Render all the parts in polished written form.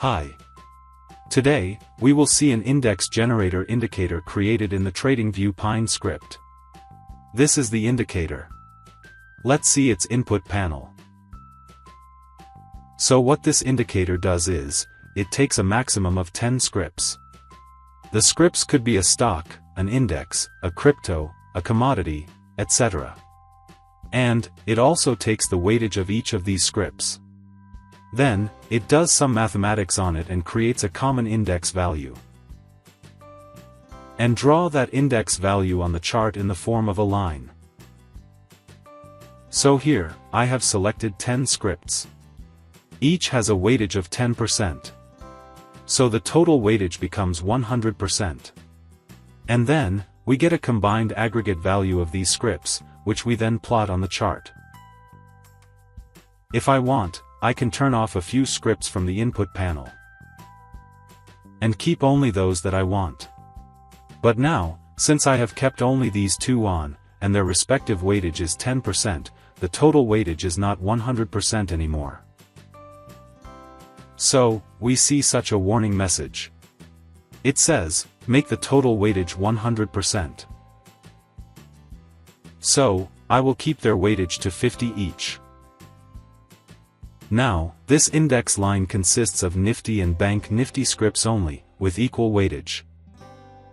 Hi. Today, we will see an index generator indicator created in the TradingView Pine Script. This is the indicator. Let's see its input panel. So what this indicator does is, it takes a maximum of 10 scripts. The scripts could be a stock, an index, a crypto, a commodity, etc. And, it also takes the weightage of each of these scripts. Then, it does some mathematics on it and creates a common index value. And draw that index value on the chart in the form of a line. So here, I have selected 10 scripts. Each has a weightage of 10%. So the total weightage becomes 100%. And then, we get a combined aggregate value of these scripts, which we then plot on the chart. If I want, I can turn off a few scripts from the input panel. And keep only those that I want. But now, since I have kept only these two on, and their respective weightage is 10%, the total weightage is not 100% anymore. So, we see such a warning message. It says, make the total weightage 100%. So, I will keep their weightage to 50 each. Now, this index line consists of Nifty and Bank Nifty scripts only, with equal weightage.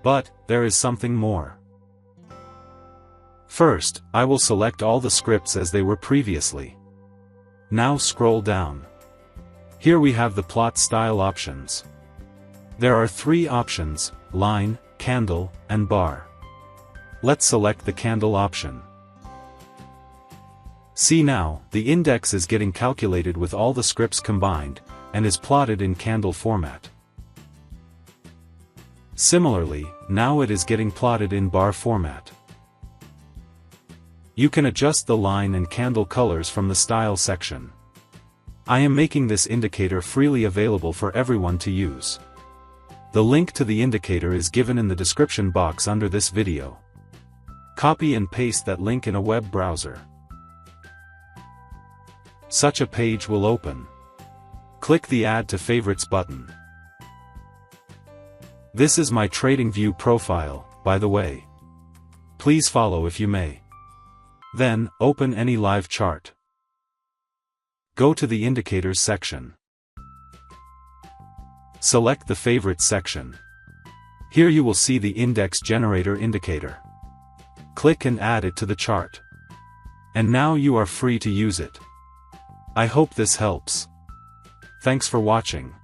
But, there is something more. First, I will select all the scripts as they were previously. Now scroll down. Here we have the plot style options. There are three options: line, candle, and bar. Let's select the candle option. See now, the index is getting calculated with all the scripts combined, and is plotted in candle format. Similarly, now it is getting plotted in bar format. You can adjust the line and candle colors from the style section. I am making this indicator freely available for everyone to use. The link to the indicator is given in the description box under this video. Copy and paste that link in a web browser. Such a page will open. Click the Add to Favorites button. This is my TradingView profile, by the way. Please follow if you may. Then, open any live chart. Go to the Indicators section. Select the Favorites section. Here you will see the Index Generator indicator. Click and add it to the chart. And now you are free to use it. I hope this helps. Thanks for watching.